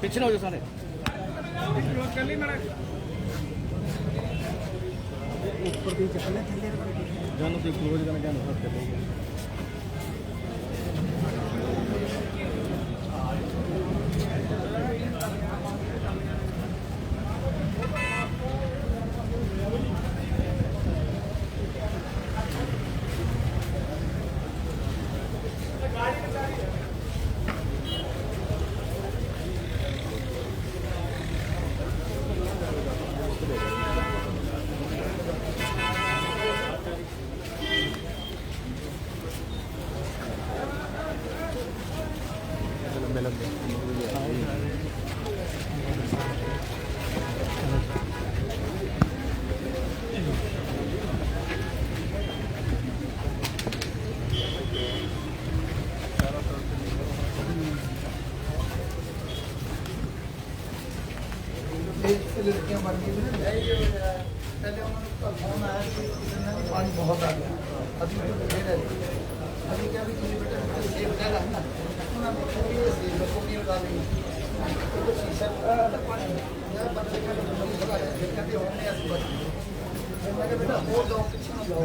पिछले हो जाओ सारे ऊपर भी चलने जानो तो क्लोज करना जानो सब चलेगा। लड़कियां बन गई पहले उनका फोन आया कि पानी बहुत आ गया, अभी तो फिर है अभी क्या भी तुझे बेटा सेब कर रहा है ना उन्होंने लोगों की लगा दी तो शीशा यार बच्चे का लगा है कहते होने ऐसे बच्चे मैं कहा बेटा वो जाओ पीछे ना जाओ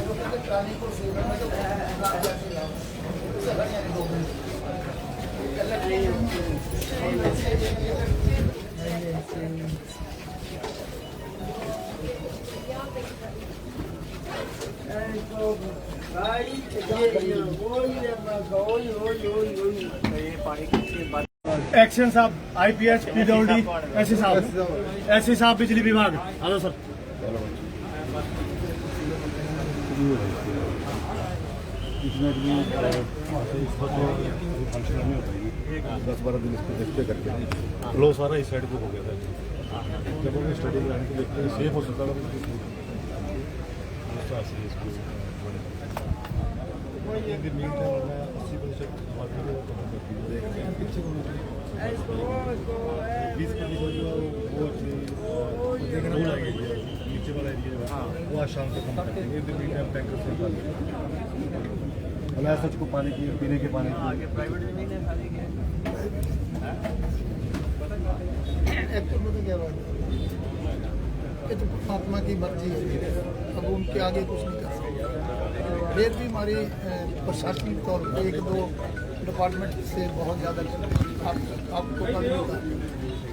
तो कहते ट्राली को सेब में तो ना जाके जाओ उससे बढ़िया नहीं दो एक्शन साहब आईपीएस पीडब्ल्यूडी ऐसे साहब बिजली विभाग हेलो सर। इसमें 10-12 दिन इसको देखते करके फ्लो सारा इस साइड को हो गया था। जब हमें स्टडी में आने के देखते हैं सेफ हो सकता था नीचे वाला एरिया वो आज शाम तक कम कर देंगे। टैंकर से सच को पानी की पीने के पानी की प्राइवेट में नहीं एक्चुअली क्या बात ये तो परमात्मा की मर्जी है, अब उनके आगे कुछ नहीं कर सकते। फिर भी हमारी प्रशासनिक तौर पर 1-2 डिपार्टमेंट से बहुत ज़्यादा आपको कल होगा।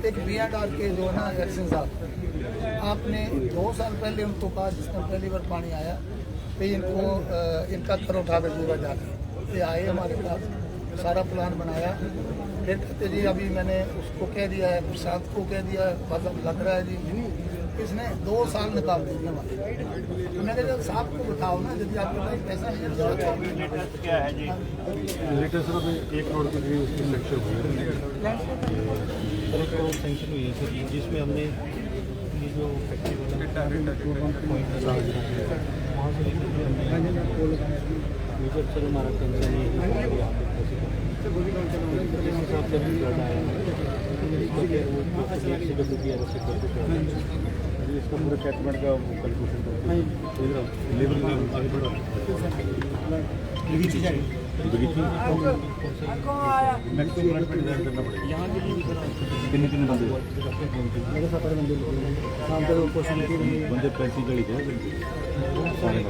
एक BR के जो है ना एक्शन साहब, आपने 2 साल पहले उनको कहा जिस टाइम पहली बार पानी आया तो इनको इनका कर उठा कर पूरा जाके ये आए हमारे पास, सारा प्लान बनाया। फिर कहते जी अभी मैंने उसको कह दिया है, प्रशांत को कह दिया है, मतलब लग रहा है जी इसने 2 साल निकाल दिए हमारे। तो मैंने जब साहब को बताओ ना यदि आपके पास पैसा नहीं है क्या है जी लेटर सर 1 करोड़ के लिए उसकी सेक्शन हुई है। 1 करोड़ सेंक्शन हुई है सर, जिसमें हमने ये जो फैक्ट्री वाला वहाँ से मेजर सर हमारा कंसर्न ये जिस हिसाब से अभी करना है इसका पूरा कैटमेंट का कैलकुलेशन लेवल आगे बढ़ा मैक्सिमम डिजाइन करना पड़ेगा। यहाँ के लिए कितने बंदे मेरे 17 बंदे शाम तक बंदे 35 गली थे सारे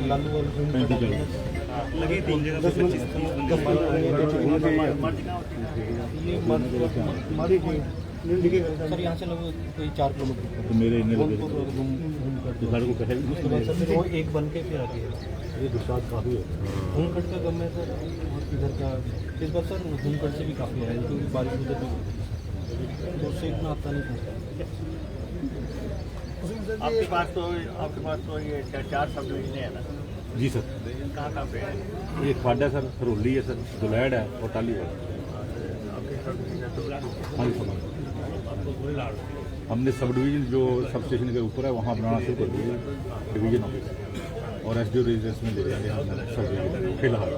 लालू वाले 35 गली लगे 3 जगह पे 25 सर यहाँ से लगभग कोई 4 किलोमीटर तो मेरे इन्हें लगे घूम को कहे उसके बाद सर वो एक बन के फिर आती है। ये बरसात काफ़ी है घूमखट का गम है सर, और इधर का इस बार सर घूमखट से भी काफ़ी आया क्योंकि बारिश उधर भी तो उससे इतना आता नहीं था। आपके पास तो ये 4 सब डिवीजन है ना जी सर। कहाँ पे है? ये खाडा सर, खरोली है सर, दुलैड है और टाली है। हाँ जी सर, हमने सब डिवीजन जो सब स्टेशन के ऊपर है वहाँ बनाना शुरू कर दिया डिवीजन ऑफिस, और SDO रेजिडेंस में ले जाएंगे हम सब डिवीजन फिलहाल।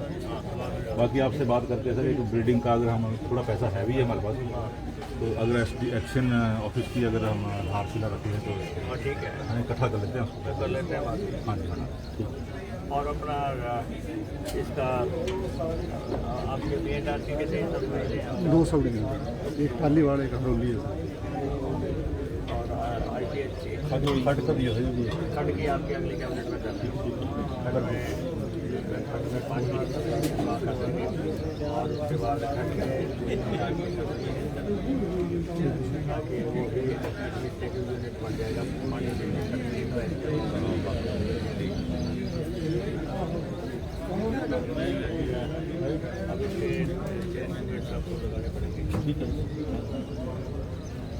बाकी आपसे बात करते हैं सर, एक ब्रीडिंग का अगर हम थोड़ा पैसा है भी है हमारे पास, तो अगर एक्शन ऑफिस की अगर हम हाथ सिला रखते हैं तो ठीक है, इकट्ठा कर लेते हैं उसको कर लेते हैं। हाँ जी हाँ ठीक है। और अपना इसका आपके BNRC के सही सब हैं। 2 सब एक टालीवाड़ एक हरोली है और ITH खट का दिया है जी। खंड की आपकी अगली कैबिनेट में कर खंड में पानी कर देंगे और उसके बाद खंड ताकि वो भी यूनिट बन जाएगा पानी देने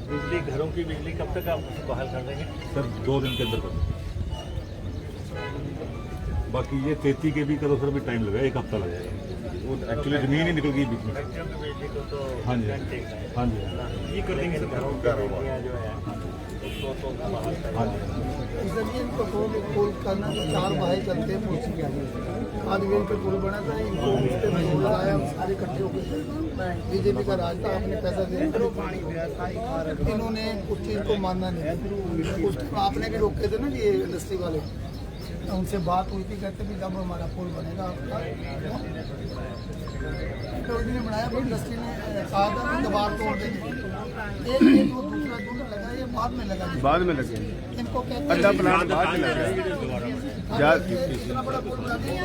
बिजली घरों की बिजली कब तक आप बहाल कर देंगे? सर 2 दिन के अंदर कर दें। बाकी ये 33 के भी करो सर, भी टाइम लगेगा, 1 हफ्ता लगेगा। वो एक्चुअली जमीन ही निकल गई बीच में। फैक्ट्रियों की बिजली को तो हाँ जी हाँ जी ये कर देंगे घरों की बिजलियाँ जो है उसको तो बहाल कर हाँ जी। इसलिए इनको पुल करना जो 4 भाई चलते हैं पुल से क्या आज भी पे पुल बना था, इनको उस पे पुल लगाया, सारे इकट्ठे होकर बीजेपी का राज था, आपने पैसा दिया, इन्होंने उस चीज़ को मानना नहीं। उस आपने भी रोके थे ना ये इंडस्ट्री वाले, उनसे बात हुई थी, कहते भी जब हमारा पुल बनेगा आपका तो इन्होंने बनाया, फिर इंडस्ट्री ने कहा था कि दीवार तोड़ देंगे। एक वो दूसरा दूर लगा, ये बाद में लगा, बाद में लगे इनको कहते अड्डा प्लान बाद में लगे इतना बड़ा पुल बना दिया,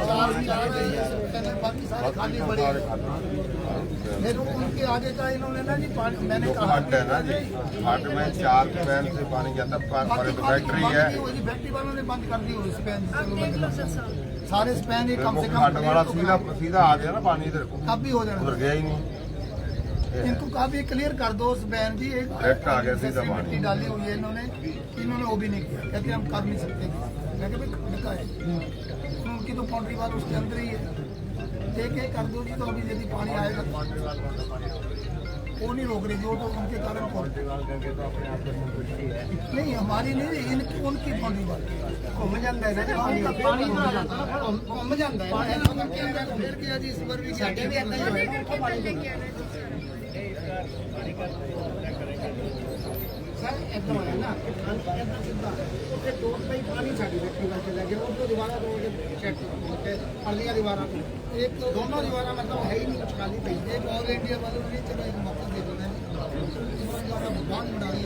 बाकी सारे खाली पड़े। फिर उनके आगे का इन्होंने ना जी पानी, मैंने कहा हट है ना जी, हट में 4 पैन से पानी जाता है, फैक्ट्री है, फैक्ट्री वालों ने बंद कर दी स्पैन, सारे स्पैन ही कम से कम हट वाला सीधा सीधा आ गया ना पानी इधर को, कब भी हो जाना, उधर गया ही नहीं। इनको कहा भी क्लियर कर दो उस बैन जी, एक डायरेक्ट आ गया सीधा पानी। मिट्टी डाली हुई है इन्होंने वो भी नहीं किया, कहते हम कर नहीं सकते, कहते भाई खड़का है उनकी तो बाउंड्री वाल उसके अंदर ही है, एक कर दो जी, तो अभी यदि पानी आएगा वो नहीं रोक रही, जो तो उनके कारण नहीं, हमारी नहीं, इनकी उनकी बाउंड्री वाल घूम जाता है पानी घूम जाता है जी, इस पर भी साढ़े भी सर एकदम है ना, पानी साड़ी लगे वो तो दीवारा दीवारा एक दोनों दीवारा मतलब है ही नहीं कुछ खाली थी, एक ऑल इंडिया वालों ने चलो एक मौका दे देना भगवान बना रही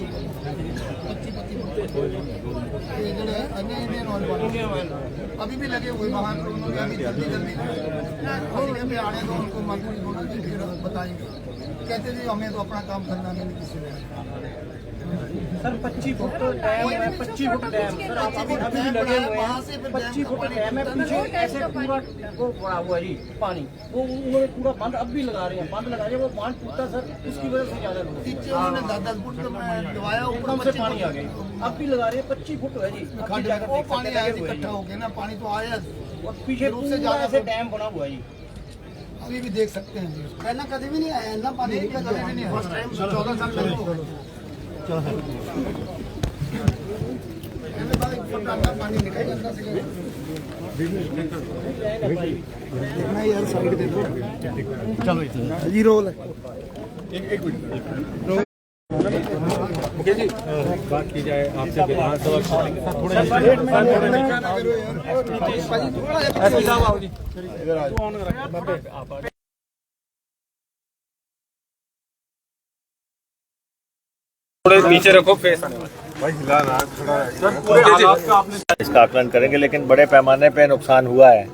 इंडियन ऑयल अभी भी लगे हुए वहाँ पर, उन्होंने अभी जल्दी में आने दो उनको, मजबूरी होना फिर बताएंगे, कहते जी हमें तो अपना काम करना नहीं किसी ने। सर 25 फुट डैम है, 25 फुट डैम सर, आप अभी भी लगे हुए हैं, 25 फुट डैम है, पीछे ऐसे पूरा वो पड़ा हुआ है जी पानी, वो उन्होंने पूरा बंद अब भी लगा रहे हैं, बंद लगा रहे हैं, वो बांध टूटा सर, उसकी वजह से ज्यादा पीछे उन्होंने 10 फुट दबाया, एकदम से पानी आ गई, अब भी लगा रहे हैं, 25 फुट है जी, वो पानी आया इकट्ठा हो गया ना, पानी तो आया और पीछे रूप से ज्यादा से डैम बना हुआ है जी, अभी भी देख सकते हैं जी, पहला कभी भी नहीं आया ना पानी, कभी भी नहीं, फर्स्ट टाइम 14 साल पहले हो गया। पानी निकल जाता है यार, साइड दे दो चलो जी, रोल एक मिनट बात की जाए आपसे विधानसभा नीचे रखो फेस भाई हिला ना थोड़ा, इसका आकलन करेंगे, लेकिन बड़े पैमाने पे नुकसान हुआ है,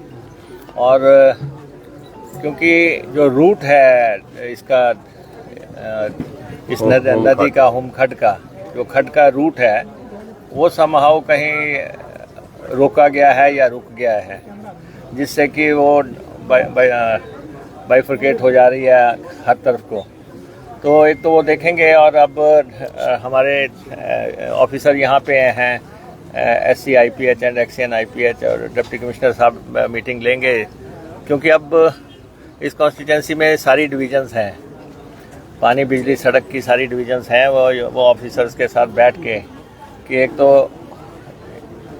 और क्योंकि जो रूट है इसका इस नदी का खड का जो खड का रूट है वो समहाउ कहीं रोका गया है या रुक गया है, जिससे कि वो बाइफरकेट हो जा रही है हर तरफ को। तो एक तो वो देखेंगे, और अब हमारे ऑफिसर यहाँ पे हैं, SC IPH and XCN IPH और डिप्टी कमिश्नर साहब मीटिंग लेंगे, क्योंकि अब इस कॉन्स्टिट्यूंसी में सारी डिवीजन्स हैं, पानी बिजली सड़क की सारी डिवीजन्स हैं, वो ऑफिसर्स के साथ बैठ के कि एक तो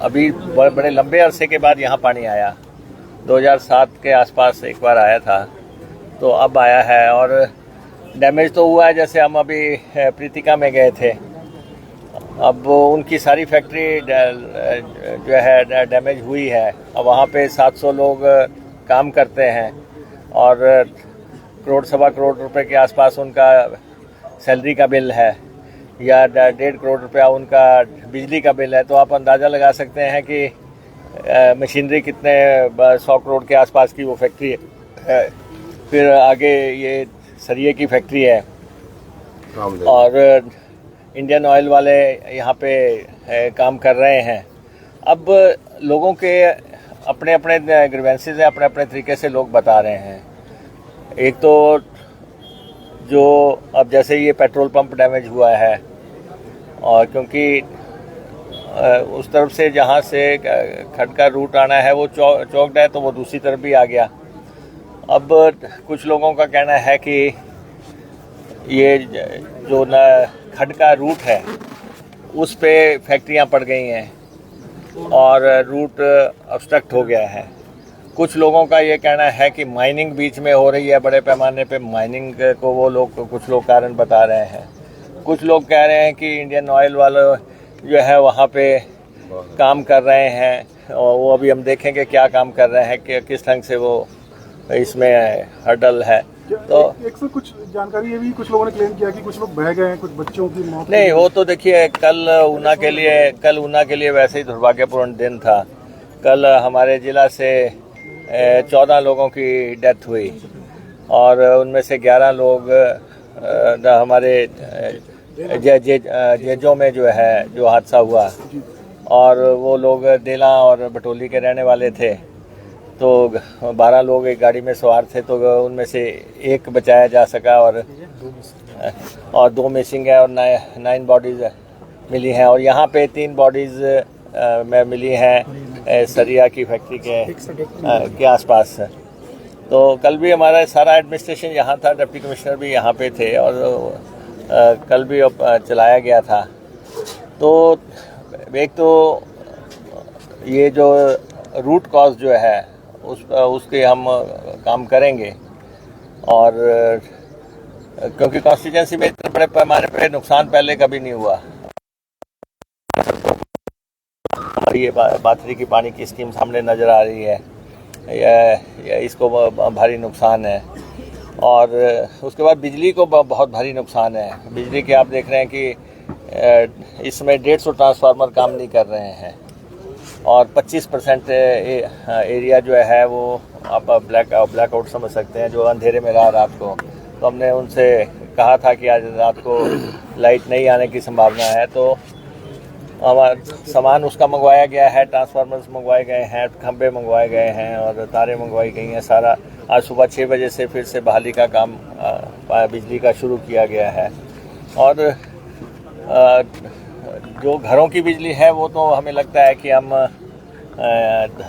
अभी बड़े लंबे अरसे के बाद यहाँ पानी आया, 2007 के आसपास एक बार आया था, तो अब आया है, और डैमेज तो हुआ है, जैसे हम अभी प्रीतिका में गए थे अब उनकी सारी फैक्ट्री जो है डैमेज हुई है। अब वहाँ पे 700 लोग काम करते हैं और करोड़ सवा करोड़ रुपए के आसपास उनका सैलरी का बिल है, या 1.5 करोड़ रुपया उनका बिजली का बिल है। तो आप अंदाज़ा लगा सकते हैं कि मशीनरी कितने 100 करोड़ के आसपास की वो फैक्ट्री है। फिर आगे ये सरिये की फैक्ट्री है और इंडियन ऑयल वाले यहाँ पे काम कर रहे हैं। अब लोगों के अपने अपने ग्रीवेंसेस हैं, अपने अपने तरीके से लोग बता रहे हैं। एक तो जो अब जैसे ये पेट्रोल पंप डैमेज हुआ है और क्योंकि उस तरफ से जहाँ से खड का रूट आना है वो चौकड है, तो वो दूसरी तरफ भी आ गया। अब कुछ लोगों का कहना है कि ये जो न खड का रूट है उस पे फैक्ट्रियाँ पड़ गई हैं और रूट ऑब्स्ट्रक्ट हो गया है। कुछ लोगों का ये कहना है कि माइनिंग बीच में हो रही है, बड़े पैमाने पे माइनिंग को वो लोग कुछ लोग कारण बता रहे हैं। कुछ लोग कह रहे हैं कि इंडियन ऑयल वाले जो है वहाँ पे काम कर रहे हैं और वो अभी हम देखेंगे क्या काम कर रहे हैं, कि किस ढंग से वो इसमें हर्डल है। तो एक से कुछ जानकारी ये भी कुछ लोगों ने क्लेम किया कि कुछ लोग बह गए हैं, कुछ बच्चों की मौत। नहीं, वो तो देखिए कल ऊना के लिए वैसे ही दुर्भाग्यपूर्ण दिन था। कल हमारे ज़िला से 14 लोगों की डेथ हुई और उनमें से 11 लोग हमारे जेजों में जो है जो हादसा हुआ, और वो लोग देला और बटोली के रहने वाले थे। तो 12 लोग एक गाड़ी में सवार थे, तो उनमें से एक बचाया जा सका और 2 मिसिंग है और 9 बॉडीज़ मिली हैं। और यहाँ पे 3 बॉडीज़ में मिली हैं सरिया की फैक्ट्री के आसपास। तो कल भी हमारा सारा एडमिनिस्ट्रेशन यहाँ था, डिप्टी कमिश्नर भी यहाँ पे थे और कल भी चलाया गया था। तो एक तो ये जो रूट कॉज जो है उसके हम काम करेंगे, और क्योंकि कॉन्स्टिट्यूंसी में इतने बड़े पैमाने पर नुकसान पहले कभी नहीं हुआ। ये बाथरी की पानी की स्कीम सामने नज़र आ रही है, या इसको भारी नुकसान है। और उसके बाद बिजली को बहुत भारी नुकसान है। बिजली के आप देख रहे हैं कि इसमें 150 ट्रांसफार्मर काम नहीं कर रहे हैं और 25% एरिया जो है वो आप ब्लैकआउट समझ सकते हैं, जो अंधेरे में रहा रात को। तो हमने उनसे कहा था कि आज रात को लाइट नहीं आने की संभावना है, तो सामान उसका मंगवाया गया है, ट्रांसफार्मर्स मंगवाए गए हैं, खंभे मंगवाए गए हैं और तारें मंगवाई गई हैं। सारा आज सुबह 6 बजे से फिर से बहाली का काम बिजली का शुरू किया गया है। और जो घरों की बिजली है वो तो हमें लगता है कि हम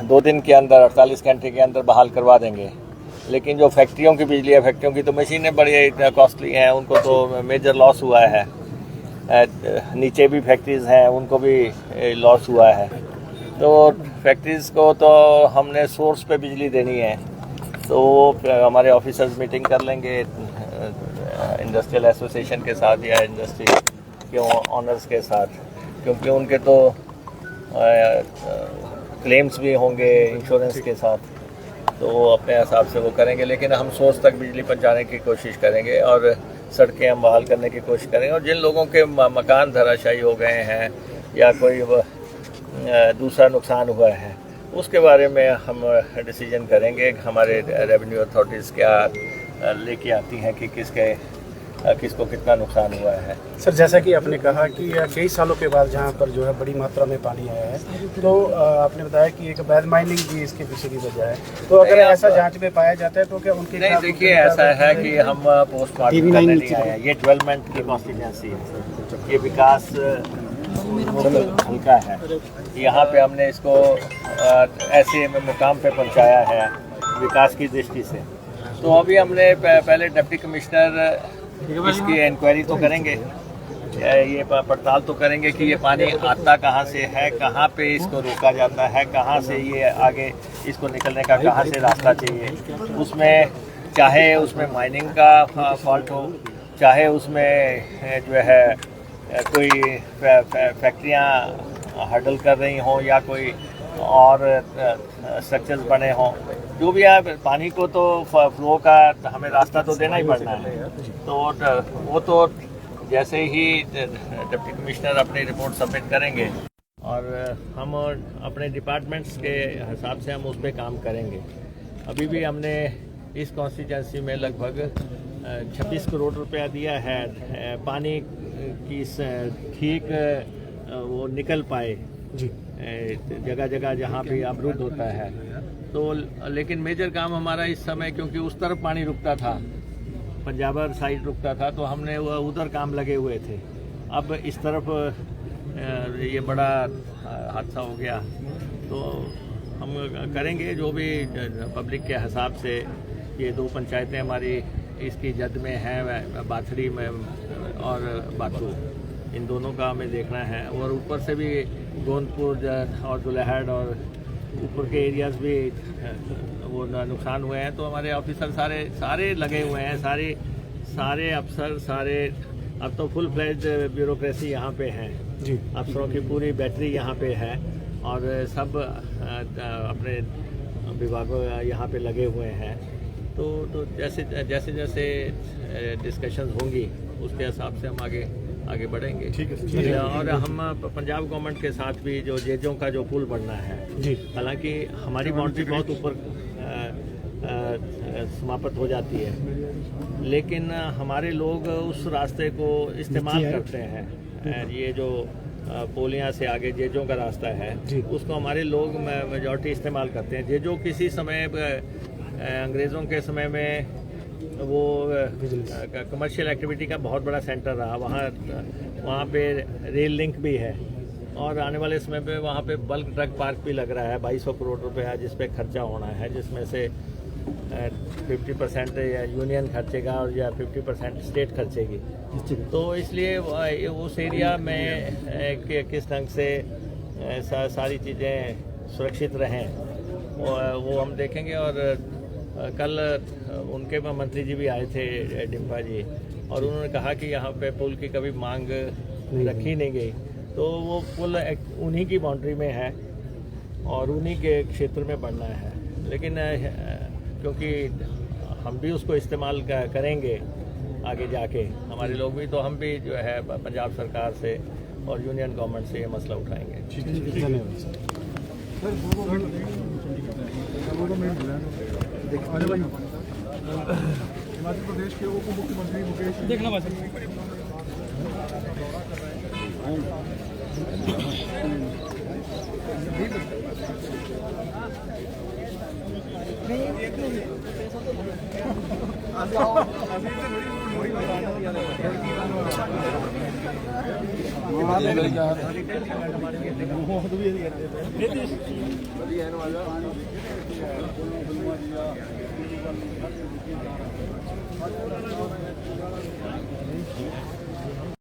2 दिन के अंदर 48 घंटे के अंदर बहाल करवा देंगे। लेकिन जो फैक्ट्रियों की बिजली है, फैक्ट्रियों की तो मशीनें बड़ी कॉस्टली हैं, उनको तो मेजर लॉस हुआ है। नीचे भी फैक्ट्रीज़ हैं, उनको भी लॉस हुआ है। तो फैक्ट्रीज़ को तो हमने सोर्स पे बिजली देनी है, तो हमारे ऑफिसर्स मीटिंग कर लेंगे इंडस्ट्रियल एसोसिएशन के साथ या इंडस्ट्री के ऑनर्स के साथ, क्योंकि उनके तो क्लेम्स भी होंगे इंश्योरेंस के साथ, तो वो अपने हिसाब से वो करेंगे। लेकिन हम सोर्स तक बिजली पहुंचाने की कोशिश करेंगे और सड़कें हम बहाल करने की कोशिश करेंगे। और जिन लोगों के मकान धराशायी हो गए हैं या कोई दूसरा नुकसान हुआ है उसके बारे में हम डिसीजन करेंगे। हमारे रेवेन्यू अथॉरिटीज़ क्या लेके आती हैं कि किसको कितना नुकसान हुआ है। सर, जैसा कि आपने कहा कि कई सालों के बाद जहां पर जो है बड़ी मात्रा में पानी आया है, तो आपने बताया कि एक अवैध माइनिंग भी इसके पीछे की वजह है। तो अगर ऐसा जांच में पाया जाता है तो क्या उनके नहीं, देखिए ऐसा है कि हम पोस्टमार्टम करने नहीं आए हैं। ये डेवलपमेंट की कॉन्स्टिट्यूंसी है, ये विकास हल्का है। यहाँ पे हमने इसको ऐसे मुकाम पे पहुँचाया है विकास की दृष्टि से। तो अभी हमने पहले डिप्टी कमिश्नर इसकी इंक्वायरी तो करेंगे, ये पड़ताल तो करेंगे कि ये पानी आता कहाँ से है, कहाँ पे इसको रोका जाता है, कहाँ से ये आगे इसको निकलने का कहाँ से रास्ता चाहिए। उसमें चाहे उसमें माइनिंग का फॉल्ट हो, चाहे उसमें जो है कोई फैक्ट्रियां हर्डल कर रही हों या कोई और स्ट्रक्चर्स बने हों, जो भी है पानी को तो फ्लो का हमें रास्ता तो देना ही पड़ना है। तो वो तो जैसे ही डिप्टी कमिश्नर अपनी रिपोर्ट सबमिट करेंगे और हम अपने डिपार्टमेंट्स के हिसाब से हम उस पर काम करेंगे। अभी भी हमने इस कॉन्स्टिट्यूंसी में लगभग 26 करोड़ रुपया दिया है पानी की ठीक वो निकल पाए जी जगह जगह जहाँ पे अवरुद्ध होता है। तो लेकिन मेजर काम हमारा इस समय, क्योंकि उस तरफ पानी रुकता था, पंजाबर साइड रुकता था, तो हमने उधर काम लगे हुए थे। अब इस तरफ ये बड़ा हादसा हो गया, तो हम करेंगे जो भी पब्लिक के हिसाब से। ये 2 पंचायतें हमारी इसकी जद में हैं, बाथड़ी में और बाथू, इन दोनों का हमें देखना है। और ऊपर से भी गोंदपुर और दुल्हड़ और ऊपर के एरियाज भी वो नुकसान हुए हैं। तो हमारे ऑफिसर सारे लगे हुए हैं, सारे अफसर सारे। अब तो फुल फ्लेज ब्यूरोक्रेसी यहाँ पे है जी, अफसरों की पूरी बैटरी यहाँ पे है और सब अपने विभागों यहाँ पे लगे हुए हैं। तो जैसे डिस्कशंस होंगी उसके हिसाब से हम आगे बढ़ेंगे। ठीक है। और हम पंजाब गवर्नमेंट के साथ भी जो जेजों का जो पुल बनना है जी, हालांकि हमारी बाउंड्री बहुत ऊपर समाप्त हो जाती है, लेकिन हमारे लोग उस रास्ते को इस्तेमाल करते हैं। ये जो पोलिया से आगे जेजों का रास्ता है उसको हमारे लोग मेजॉरिटी इस्तेमाल करते हैं। जेजो किसी समय अंग्रेज़ों के समय में वो कमर्शियल एक्टिविटी का बहुत बड़ा सेंटर रहा। वहाँ पे रेल लिंक भी है और आने वाले समय पे वहाँ पे बल्क ड्रग पार्क भी लग रहा है। 2200 करोड़ रुपया जिस पे खर्चा होना है, जिसमें से 50% यूनियन खर्चेगा और या 50% स्टेट खर्चेगी। तो इसलिए उस एरिया में किस ढंग से सारी चीज़ें सुरक्षित रहें वो हम देखेंगे। और कल उनके मंत्री जी भी आए थे, डिम्पा जी, और उन्होंने कहा कि यहाँ पे पुल की कभी मांग रखी नहीं गई। तो वो पुल उन्हीं की बाउंड्री में है और उन्हीं के क्षेत्र में बनना है, लेकिन क्योंकि हम भी उसको इस्तेमाल करेंगे आगे जाके, हमारे लोग भी, तो हम भी जो है पंजाब सरकार से और यूनियन गवर्नमेंट से ये मसला उठाएंगे। हिमाचल प्रदेश के उप मुख्यमंत्री मुकेश देखना बस